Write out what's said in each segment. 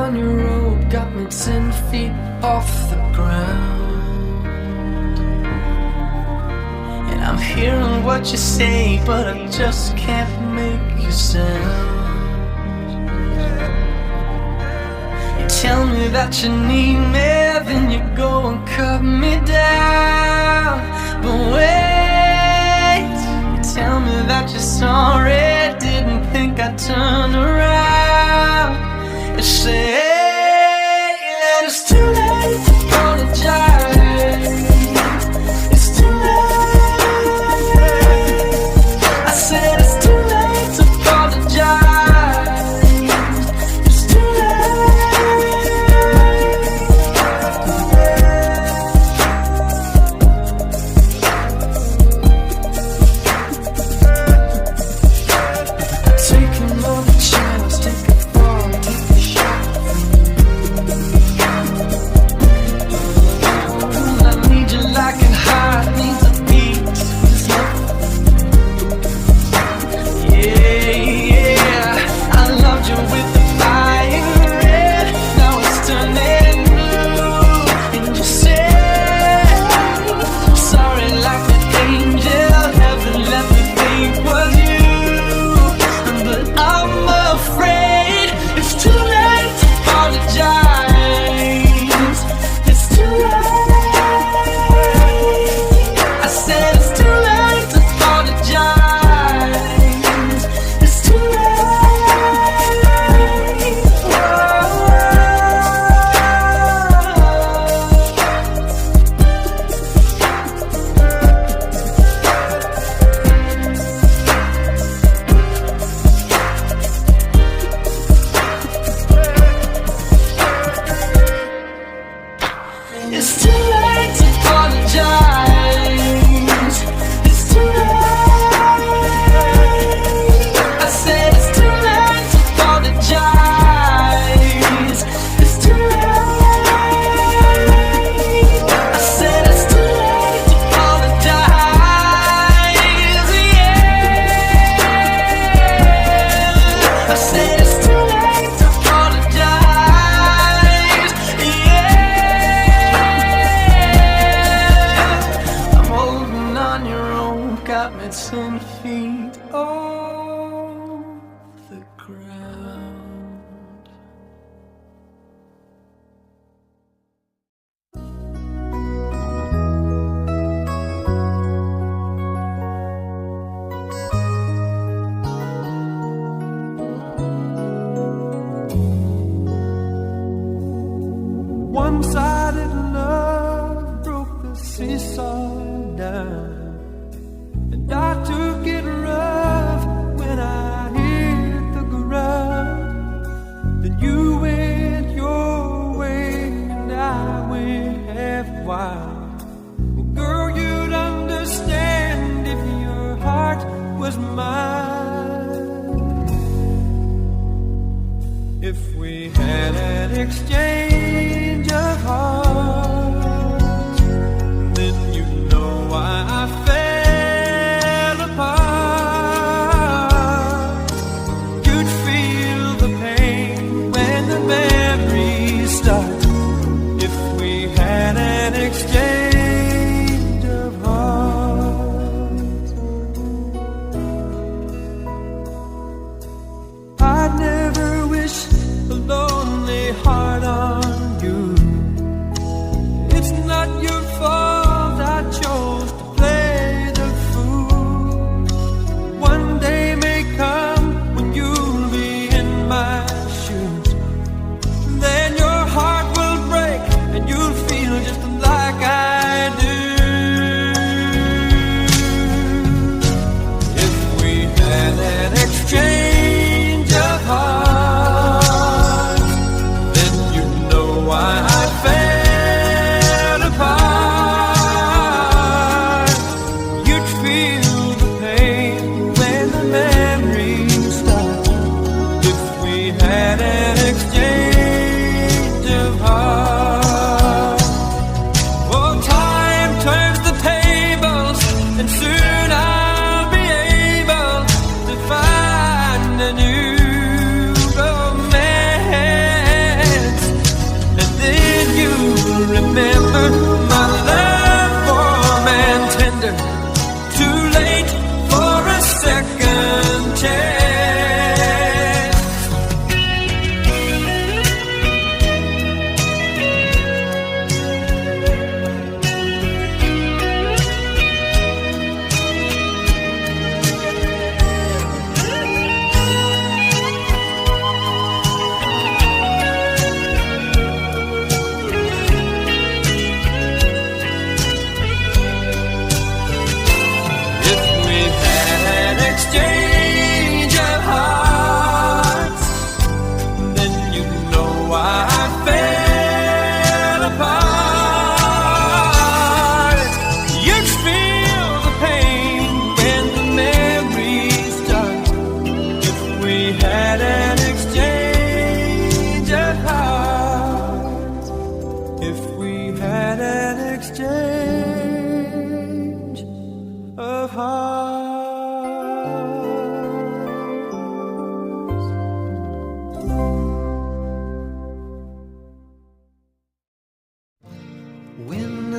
on your road got me 10 feet off the ground. And I'm hearing what you say, but I just can't make you sound. You tell me that you need me, then you go and cut me down. But wait, you tell me that you're sorry, didn't think I'd turn around. You say that it's too late to apologize. It's too late. I said it's too late to apologize. It's too take another chance, take a fall, take a shot. I need you like a heart needs a beat. Yeah, yeah. I loved you with the fire red. Now it's turning blue. And you say sorry like an angel. Heaven let me think was you. But I'm afraid it's too late to apologize. It's too late. I said it's too late to apologize. It's too late. It's too late to apologize. It's too late. I said it's too late to apologize. It's too late. I said it's too late to apologize. Yeah. I said it's too late to apologize. Yeah. I'm holding on your own, got me 10 feet off the ground. One-sided love broke the seesaw down, and I took it rough when I hit the ground. Then you went your way and I went half wild. Well, girl, you'd understand if your heart was mine. If we had an exchange of hearts, then you know why I fell apart. You'd feel the pain when the memories start. If we had an exchange of hearts, I'd never wish a lonely heart on you. It's not your fault I chose to play the fool. One day may come when you'll be in my shoes. Then your heart will break and you'll feel just like I do. If we had an exchange of hearts, then you know why I fell apart. You'd feel the pain when the memories start. If we had an exchange of hearts. Oh, time turns the tables, and soon I'll be able to find a new romance.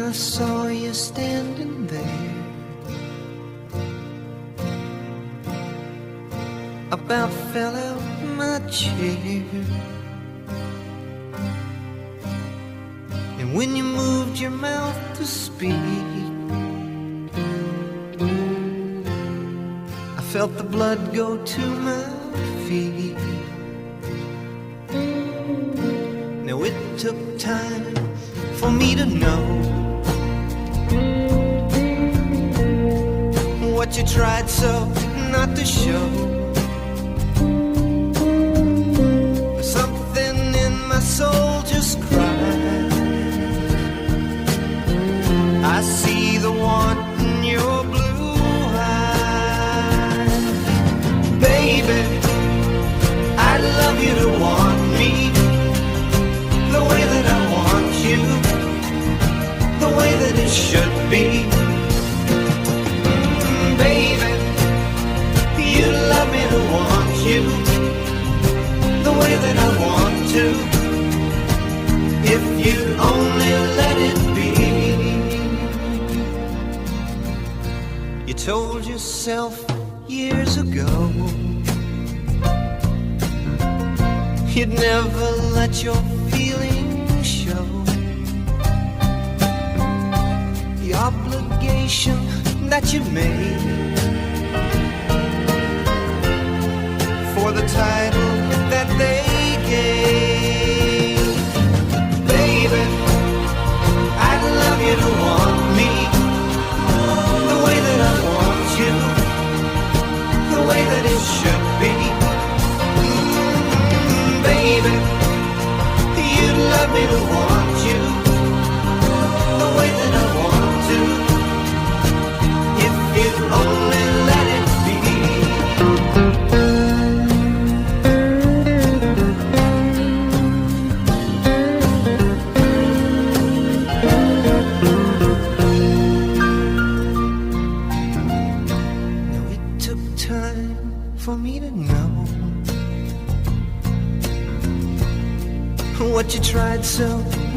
I saw you standing there, about fell out my chair. And when you moved your mouth to speak, I felt the blood go to my feet. Now it took time for me to know what you tried so not to show. Something in my soul just cried. I see the want in your blue eyes. Baby, I'd love you to want me the way that I want you, the way that it should be. Baby, you'd love me to want you the way that I want to, if you'd only let it be. You told yourself years ago you'd never let your feelings show. The obligation that you made for the title that they gave. Baby, I'd love you to want me the way that I want you, the way that it should be. Baby, you'd love me to want you the way that I want to, if you'd only let it be. Now it took time for me to know what you tried so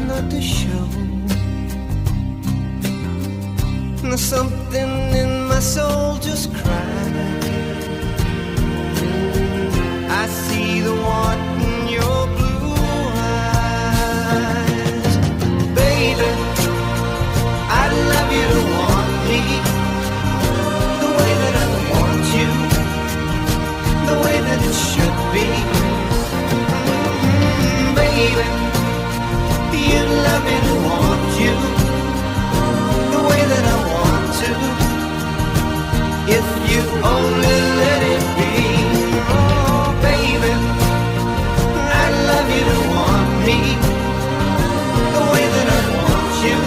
not to show. Now something in my soul just cried. I see the want in your blue eyes. Baby, I'd love you to want me the way that I want you, the way that it should be. Baby, you'd love me to want you the way that I want to, if you only let it be. Oh, baby, I'd love you to want me the way that I want you,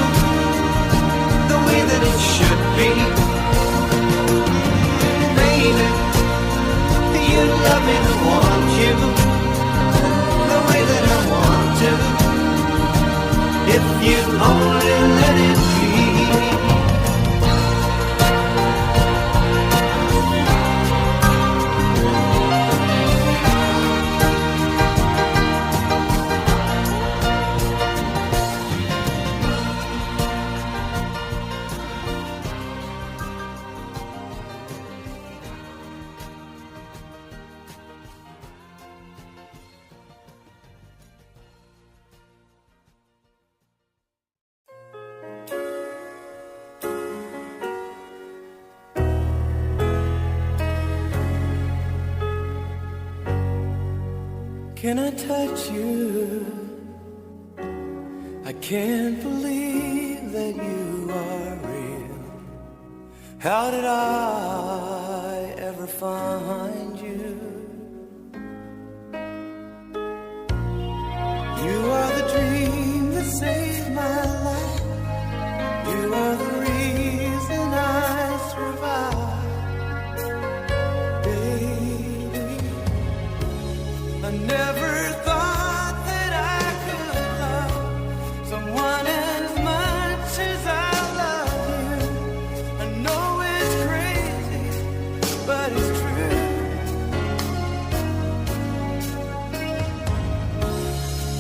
the way that it should be. Baby, you'd love me to want you the way that I want to, if you only let it be. Can I touch you? I can't believe that you are real. How did I ever find you? You are the dream that saved my life. You are the reason I survive. Baby, I never thought that I could love someone as much as I love you. I know it's crazy, but it's true.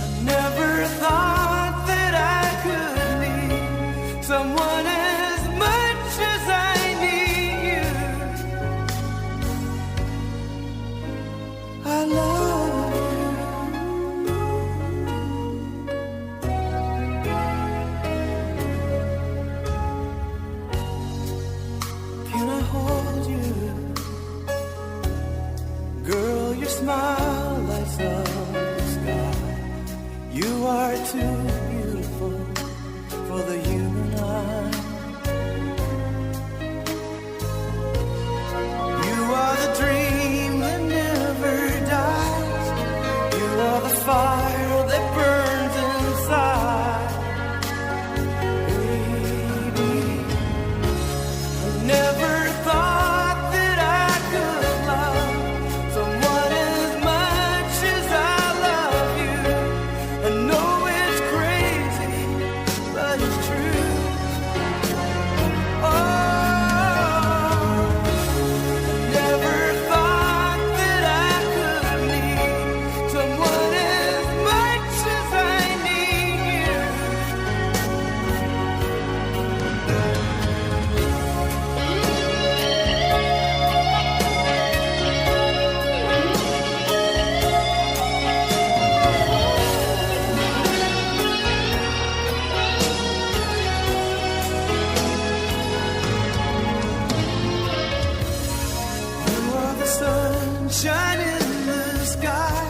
I never thought that I could be someone fire that burns inside. Baby, I never thought that I could love someone as much as I love you. I know it's crazy, but it's true. Oh, never thought that I could need someone as much as I need you. You are the sunshine in the sky.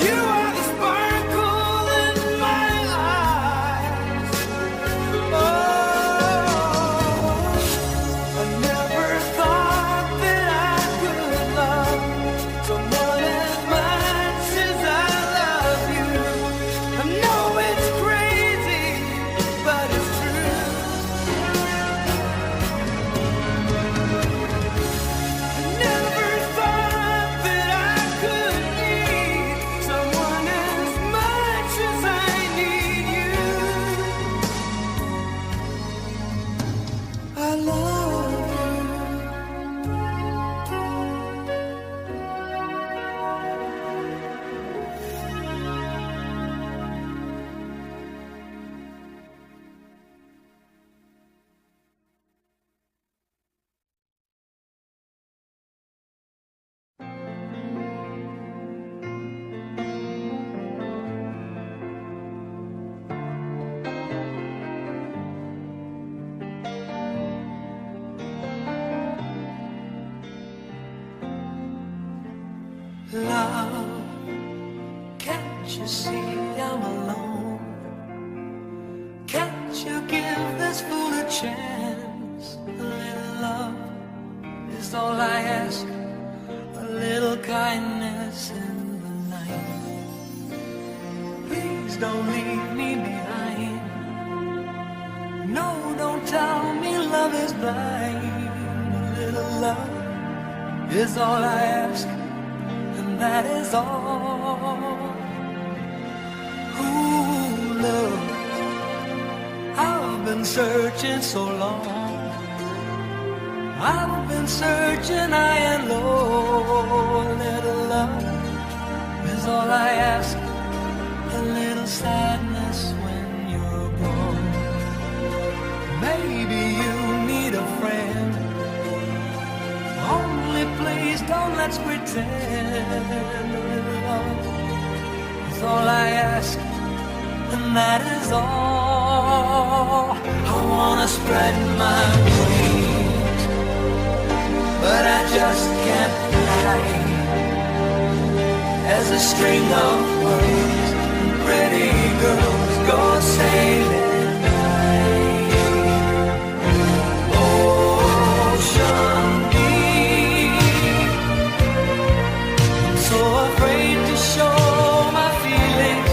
You are the sparkle in my eyes. Oh, I never thought that I could love someone as much as I love you. I know it's crazy, but it's true. Never thought that I could need someone as much as I need you. I love you. Love, can't you see I'm alone? Can't you give this fool a chance? A little love is all I ask. A little kindness in the night. Please don't leave me behind. No, don't tell me love is blind. A little love is all I ask, and that is all. Ooh, love, I've been searching so long. I've been searching high and low. A little love is all I ask. A little sadness when you're gone. Maybe you need a friend. Only please don't let's pretend. A little love is all I ask, and that is all. I wanna spread my wings, but I just can't fly. As a string of words and pretty girls go sailing by. Ocean deep, I'm so afraid to show my feelings.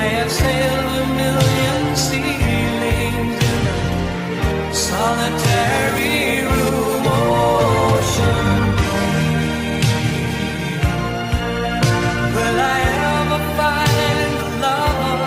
I have sailed a million ceilings in a solitary room. Ocean deep, will I ever find a lover?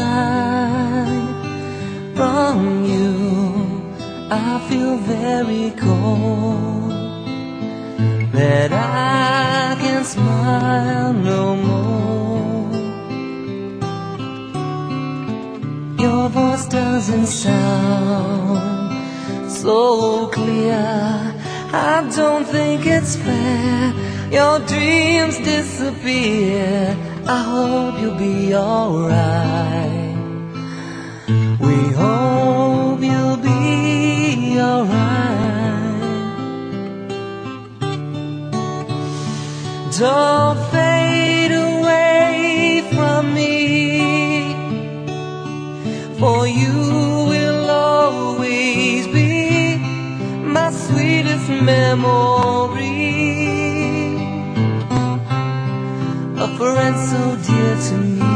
sign from you, I feel very cold, that I can smile no more. Your voice doesn't sound so clear, I don't think it's fair. Your dreams disappear, I hope you'll be alright. We hope you'll be alright. Don't fade away from me, for you will always be my sweetest memory, a friend so dear to me.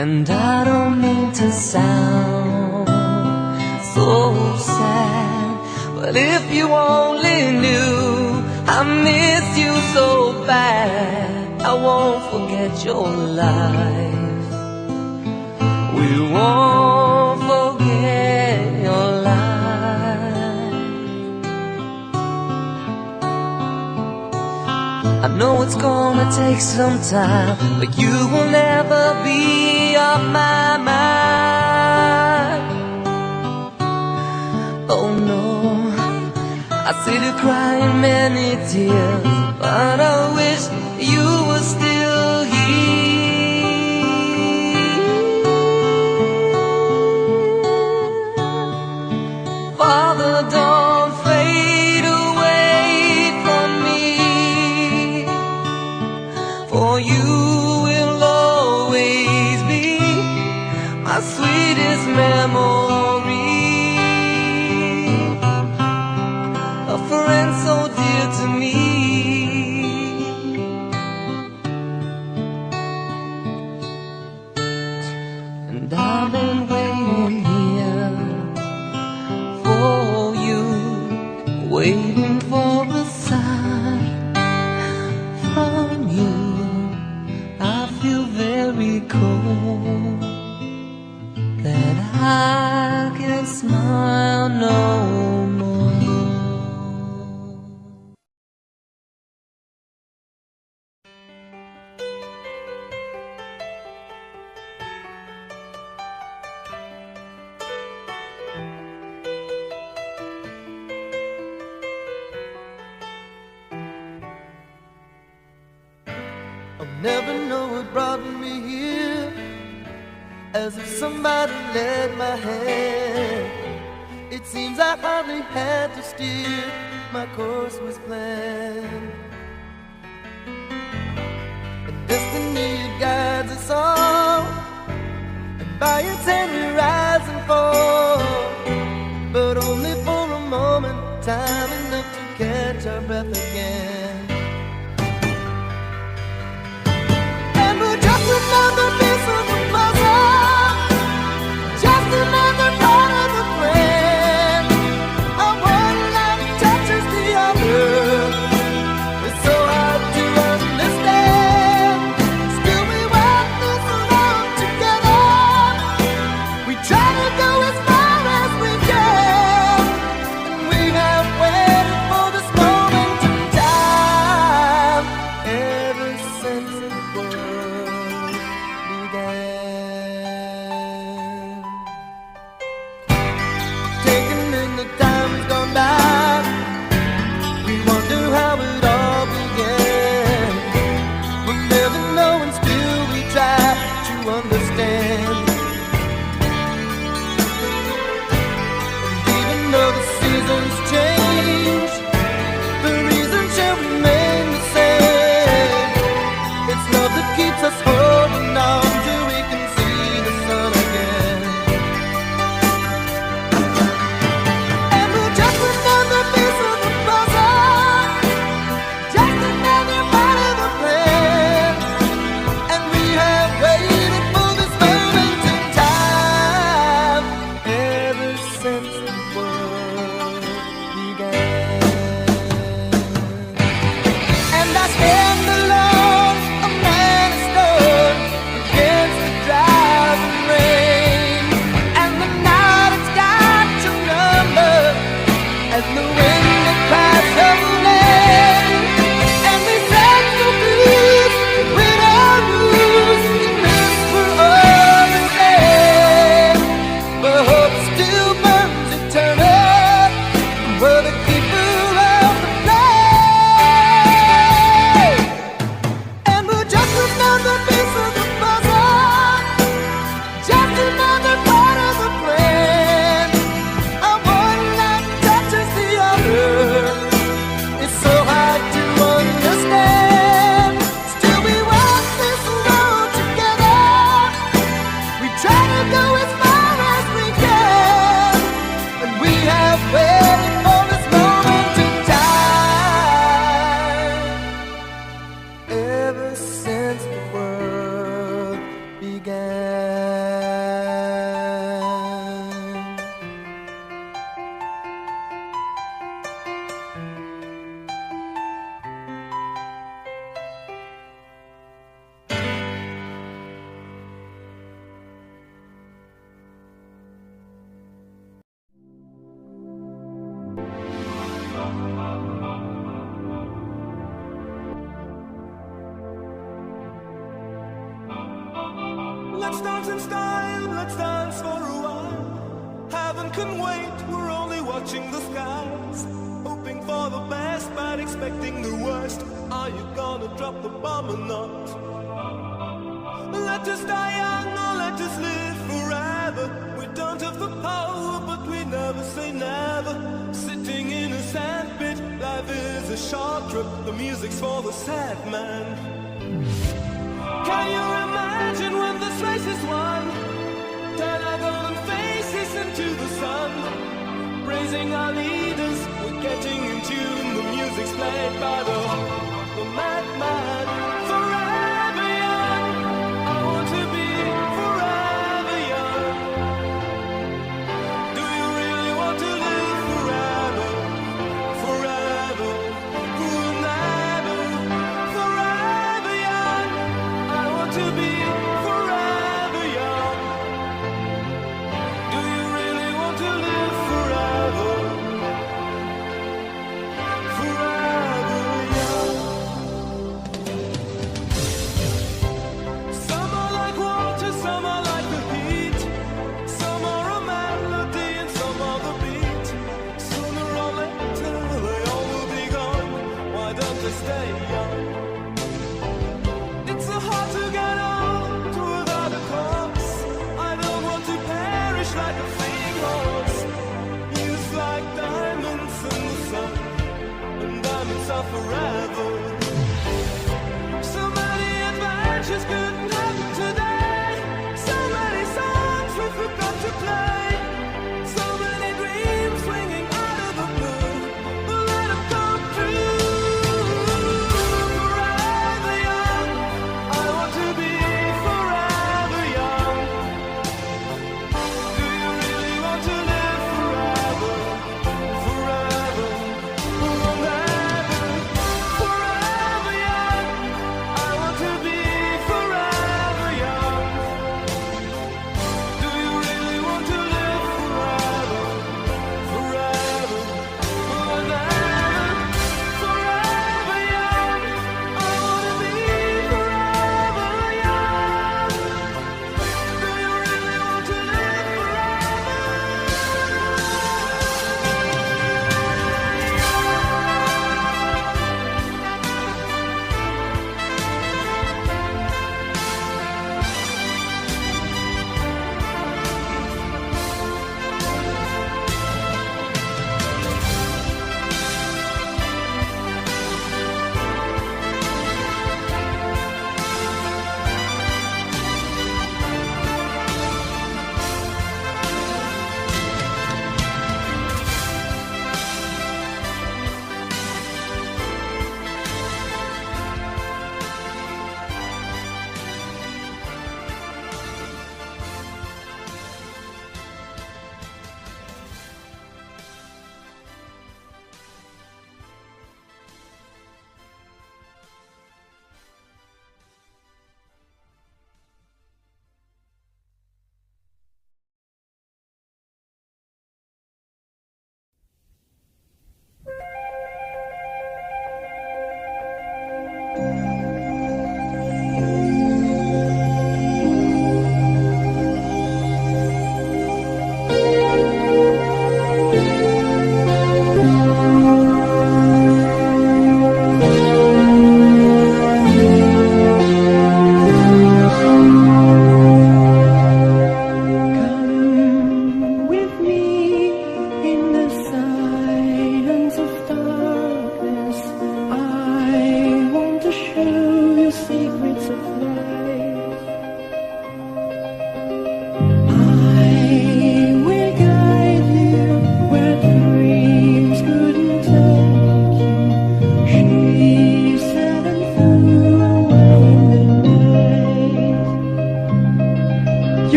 And I don't mean to sound so sad, but if you only knew I miss you so bad, I won't forget your life. We won't forget your life. I know it's gonna take some time, but you will never be off my mind. Oh no, I see you crying many tears, but I wish you were still here. Father, don't fade away from me, for you will always be my sweetest memory, a friend so dear to me. And I've been waiting here for you, waiting for a sign from you. I feel very cold, that I can smile no more. I'll never know what brought me here, as if somebody led my hand. It seems I hardly had to steer, my course was planned. And destiny, it guides us all, and by its hand we rise and fall, but only for a moment, time enough to catch our breath again. Just another piece of the puzzle, just another part of the plan. Our one life touches the other, stand alone, a man of stone, against the driving rain. And the night has got your number, and the wind that cries your name. And they sang the blues, win or lose, in this for all the same. But hope still burns eternal, we're the keeper of the flame. And we're just another piece of the puzzle, just another part of the plan. Our one life touches the other, it's so hard to understand. Still we walk this road together, we try to go as far as we can, and we have waited for this moment in time, ever since the world began. Let's dance in style, let's dance for a while. Heaven can wait, we're only watching the skies. Hoping for the best, but expecting the worst. Are you gonna drop the bomb or not? Let us die young or let us live forever. We don't have the power, but we never say never. Sitting in a sandpit, life is a short trip. The music's for the sad man. Can you imagine when this race is won? Turn our golden faces into the sun. Praising our leaders, we're getting in tune. The music's played by the madman. Forever young, I want to be forever young. Do you really want to live forever? Forever, forever, forever young. I want to be forever young. Do you really want to live forever? Forever young.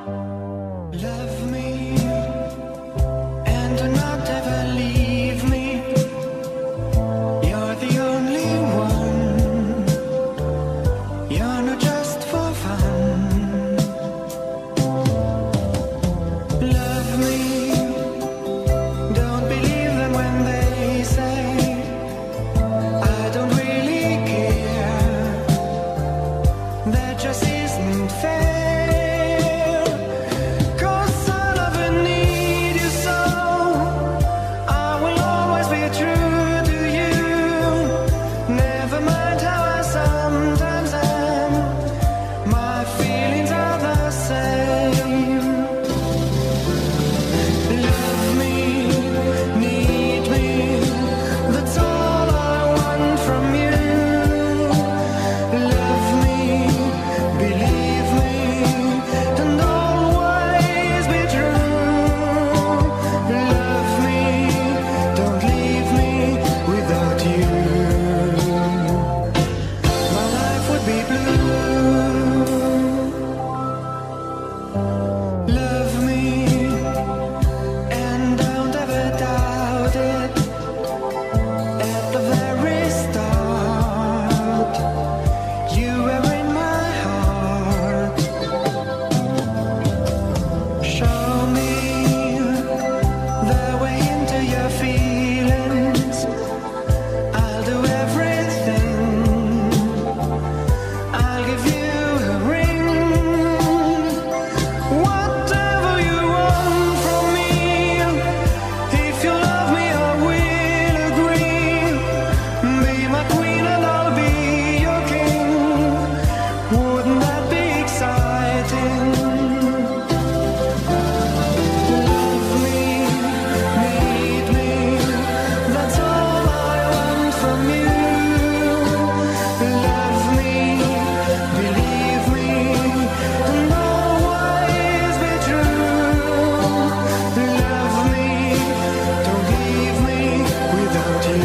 Love me and do not ever leave me. You're the only one. You're not just for fun. Love me. Don't believe them when they say I don't really care. That just isn't fair. 'Cause I love and need you so. I will always be true to you. Never mind how I sometimes am. My feelings are the same. Love me, need me. That's all I want from you. Love me, believe me, and always be true. Love me, don't leave me without you. My life would be blue. Love me, and don't ever doubt it. At the very start, you were in my heart. Show me the way into your feelings. I'll do everything. I'll give you a ring. Whatever you want from me. If you love me, I will agree. Be my queen and I'll be your king. Wouldn't that be exciting? Love me, need me. That's all I want from you. Love me, believe me, and always be true. Love me, don't leave me without you.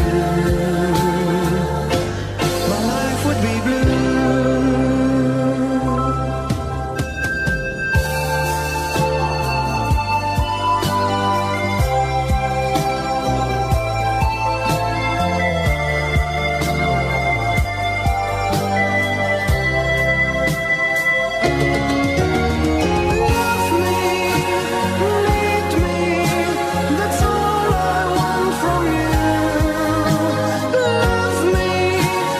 My life would be blue. Love me, need me, that's all I want from you. Love me,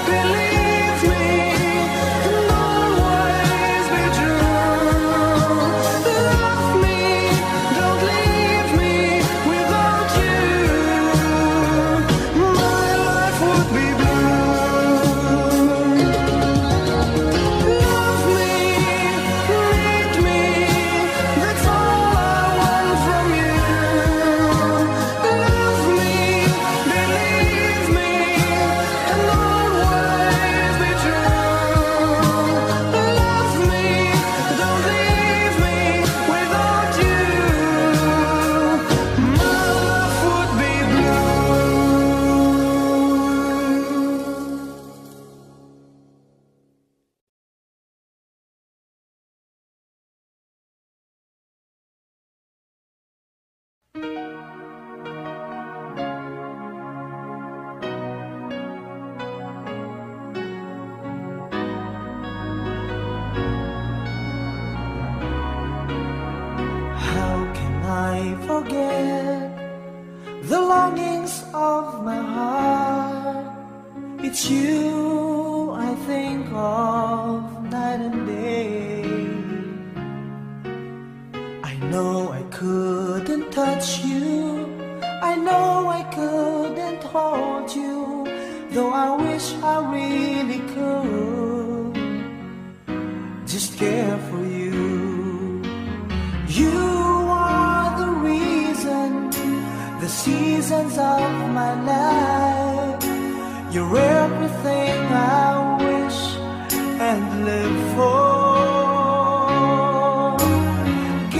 believe me, and always be true. Love me, don't leave me without you. My life would be blue. Love me, need me, that's all I want from you. Love me, believe me, and always be true. Love me, don't leave me without you. My life would be blue. How can I forget the longings of my heart? It's you I think of night and day. I know I couldn't touch you. I know I couldn't hold you, though I wish I really could. Just care for you. You are the reason, the seasons of my life. You're everything I wish and live for.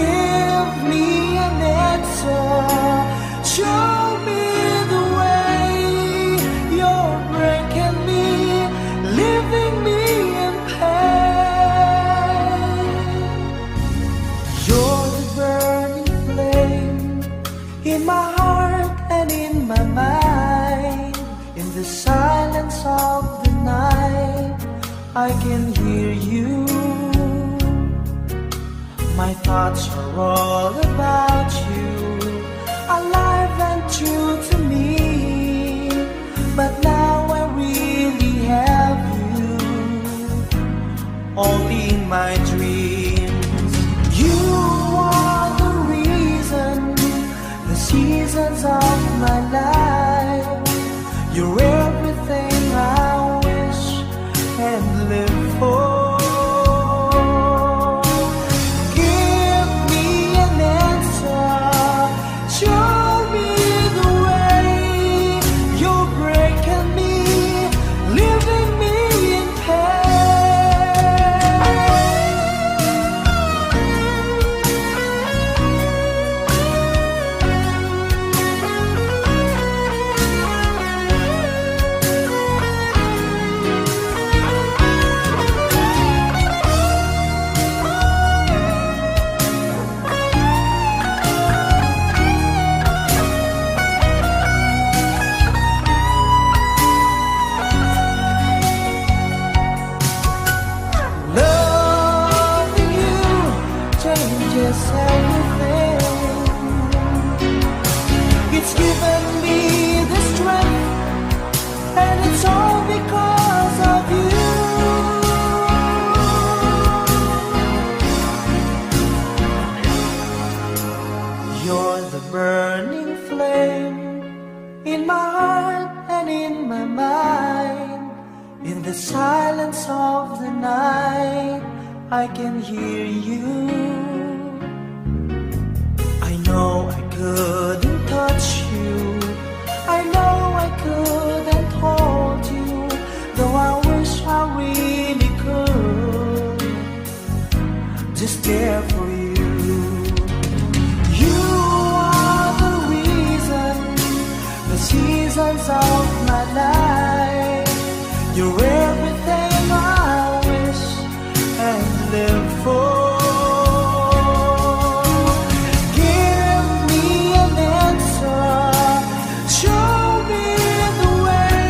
Give me an answer. Show me the way. You're breaking me, leaving me in pain. the silence of the night, I can hear you. My thoughts are all about you, alive and true to me. But now I really have you, only in my dreams. You are the reason, the seasons of my life. You're everything I wish and live for. Give me an answer, show me the way. You're breaking me, leaving me in loving you changes everything. It's given me the strength, and it's all because of you. You're the burning flame in my heart and in my mind. In the silence of the night, I can hear you. I know I couldn't touch you, I know I couldn't hold you, though I wish I really could just care for you. You are the reason, the seasons of my life. You're everything I wish and live for. Give me an answer, show me the way.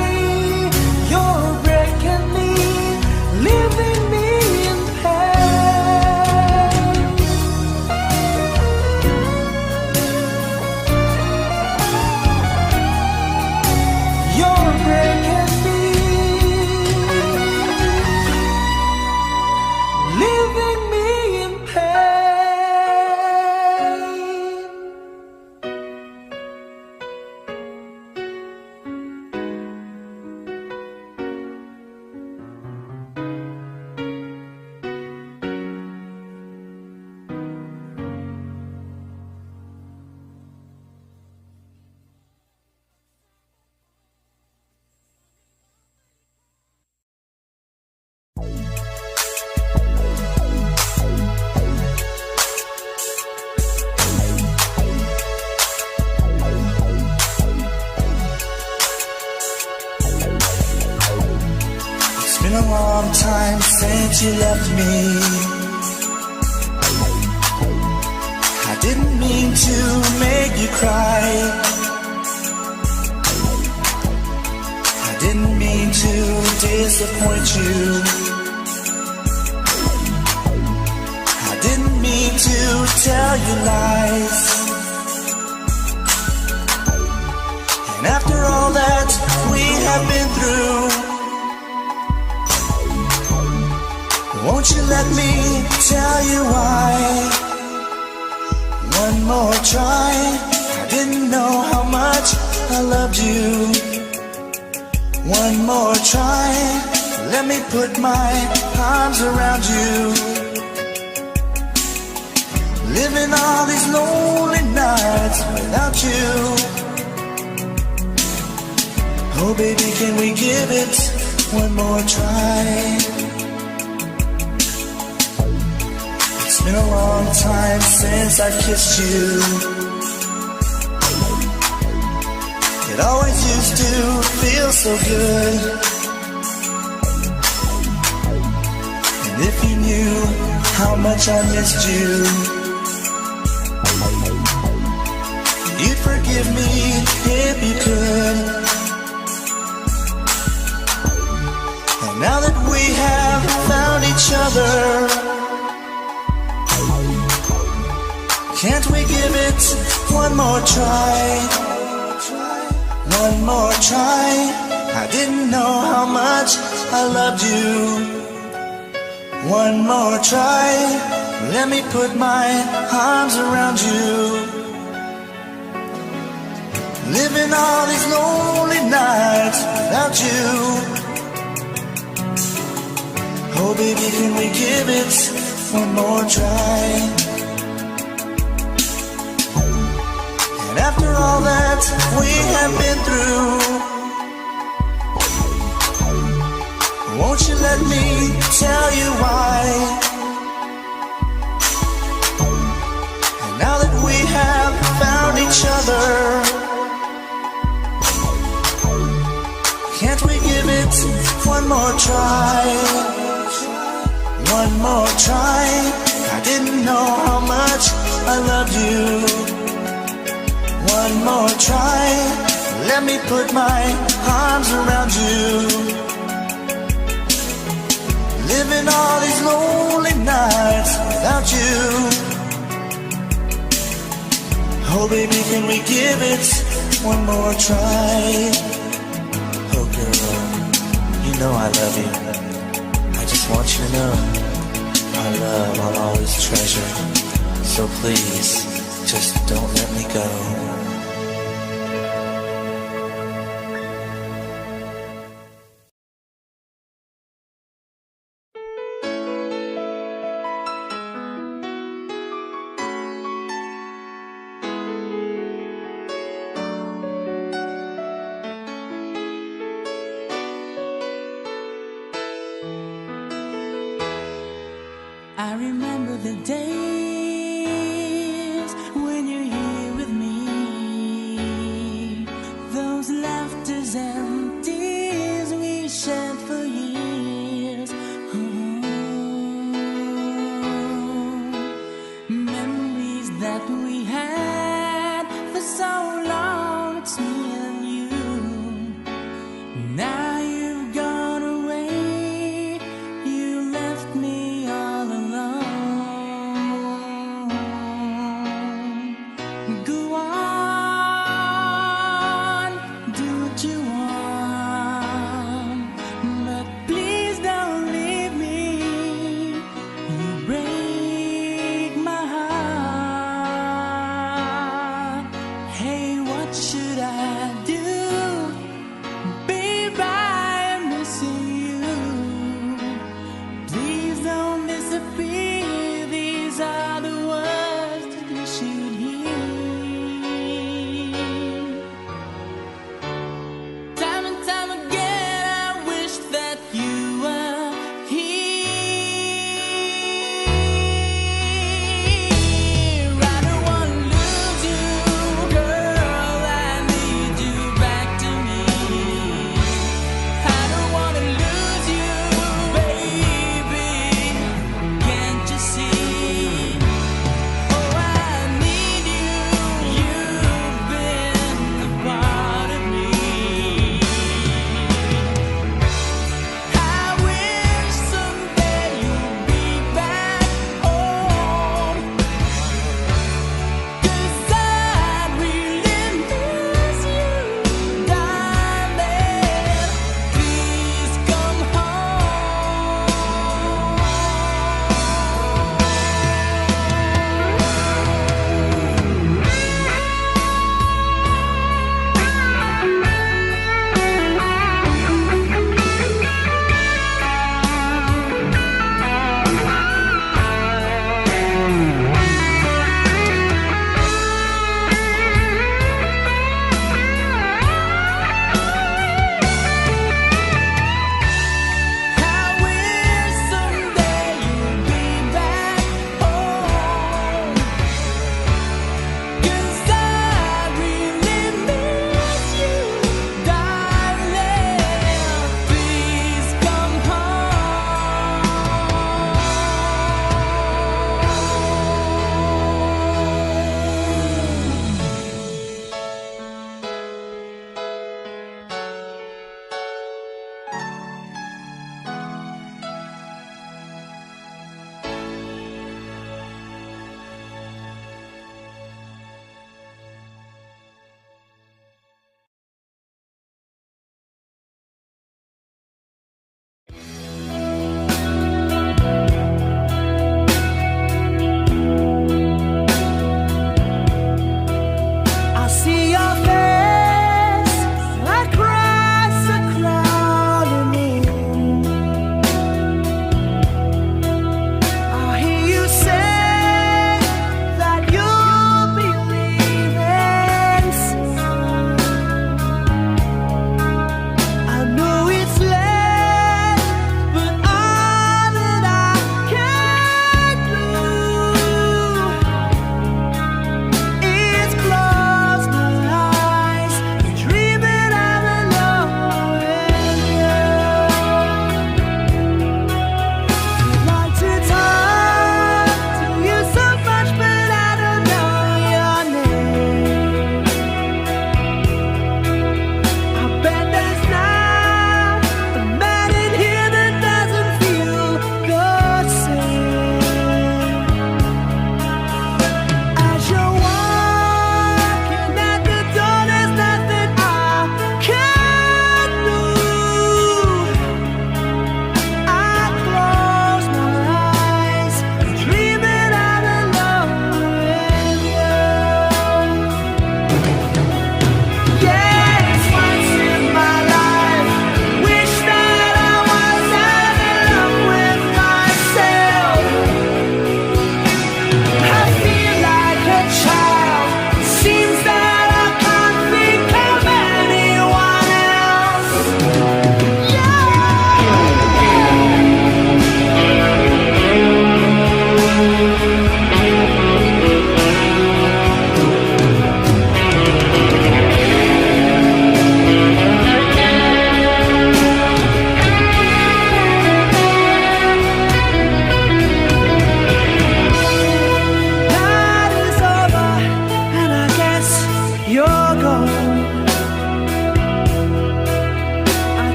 You're breaking me, leaving me in pain. You're breaking me, leaving me in pain. It's been a long time since you left me. I didn't mean to make you cry. I didn't mean to disappoint you. I didn't mean to tell you lies. And after all that we have been through, won't you let me tell you why? One more try. I didn't know how much I loved you. One more try. Let me put my arms around you. Living all these lonely nights without you. Oh baby, can we give it one more try? It's been a long time since I kissed you. It always used to feel so good. And if you knew how much I missed you, you'd forgive me if you could. Can't we give it one more try? One more try. I didn't know how much I loved you. One more try. Let me put my arms around you. Living all these lonely nights without you. Oh baby, can we give it one more try? And after all that we have been through, won't you let me tell you why? And now that we have found each other, can't we give it one more try? One more try. I didn't know how much I loved you. One more try. Let me put my arms around you. Living all these lonely nights without you. Oh baby, can we give it one more try? Oh girl, you know I love you. I just want you to know our love I'll always treasure. So please, just don't let me go. I remember the days when you're here with me. Those laughters and tears we shared for years. Memories that we had for so long. It's me and you. Now you've gone away. You left me all alone.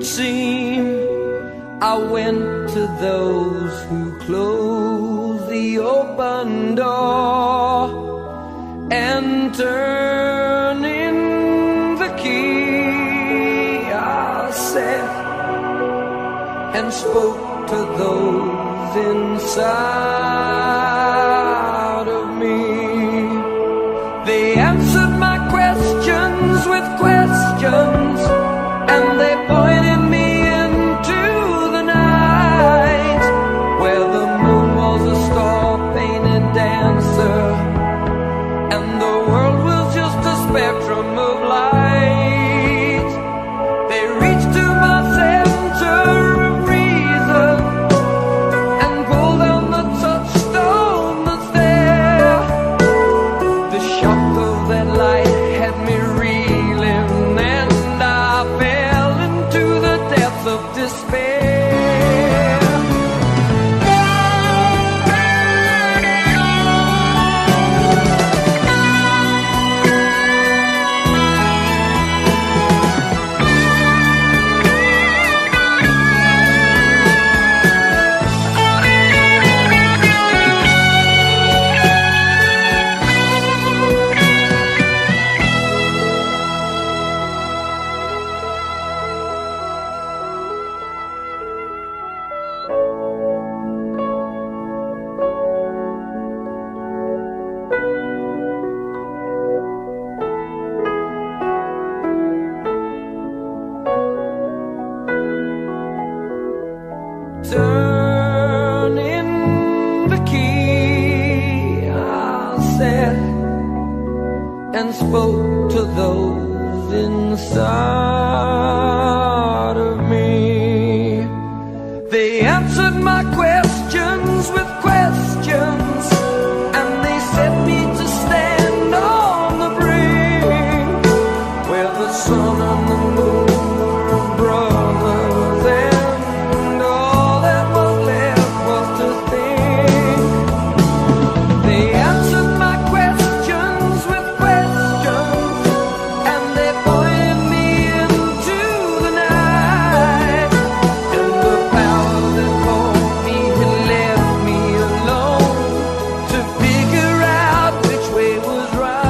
would seem. I went to those who closed the open door, and turning the key, I sat and spoke to those inside of me. They answered my questions with questions, and they pointed me into the night, where the moon was a star-painted dancer, and the world was just a spectrum of light. They reached to my center of reason and pulled down the touchstone that's there. The shock of that light had me reeling, and I fell into the depths of despair. Turning the key, I said and spoke to those inside of me. They answered my questions with questions, and they set me to stand on the brink, where the sun and the moon were brothers, and all that was left was to think. They answered my questions with questions, and they pointed me into the night, and the power that called me had left me alone to figure out which way was right.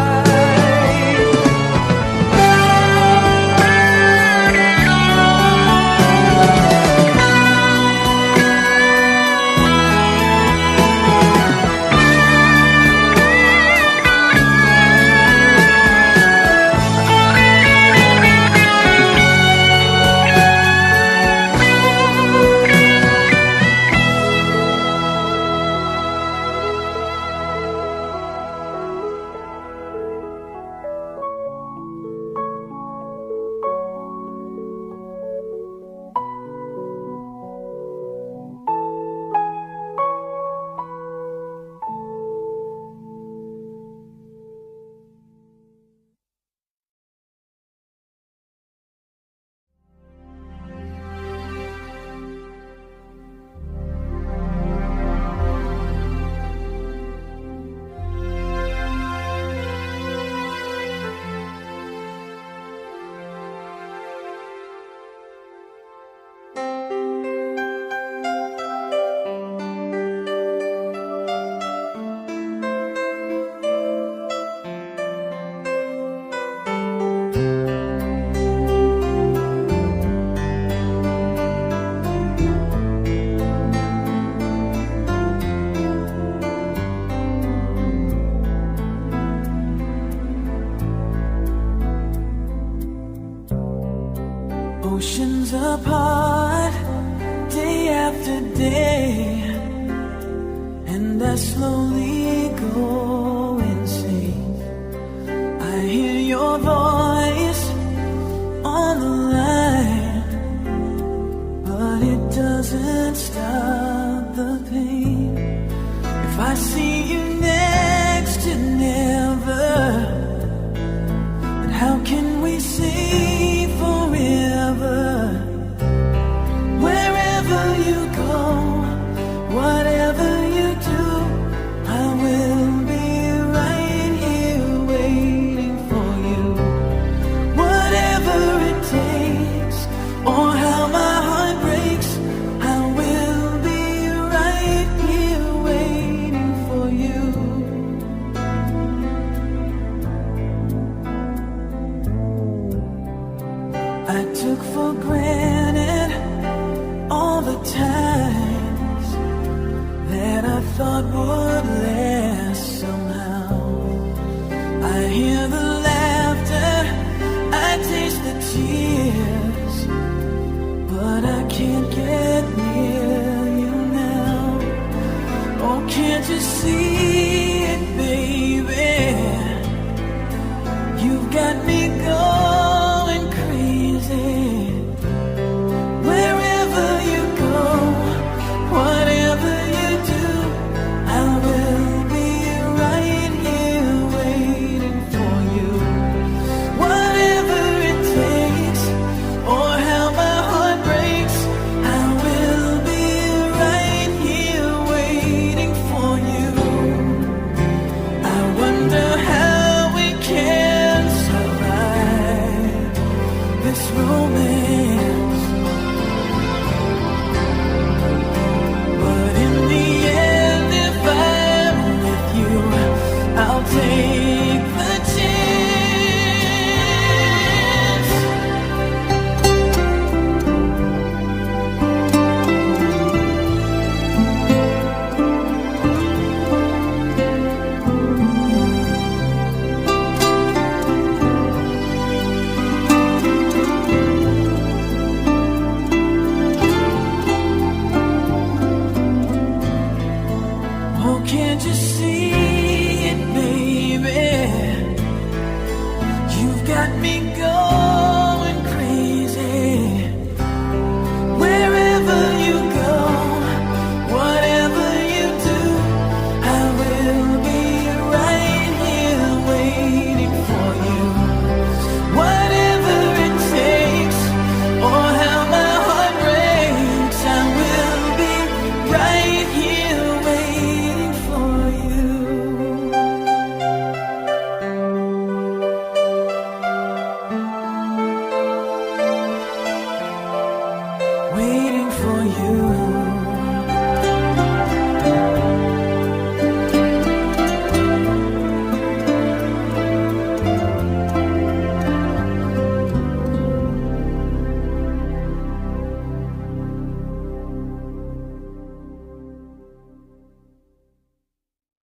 Oceans apart, day after day, and I slowly go insane. I hear your voice on the line, but it doesn't stop the pain. If I see you next to never, then how can we say forever? Wherever you go, whatever you do, I will be right here waiting for you. Whatever it takes, or how take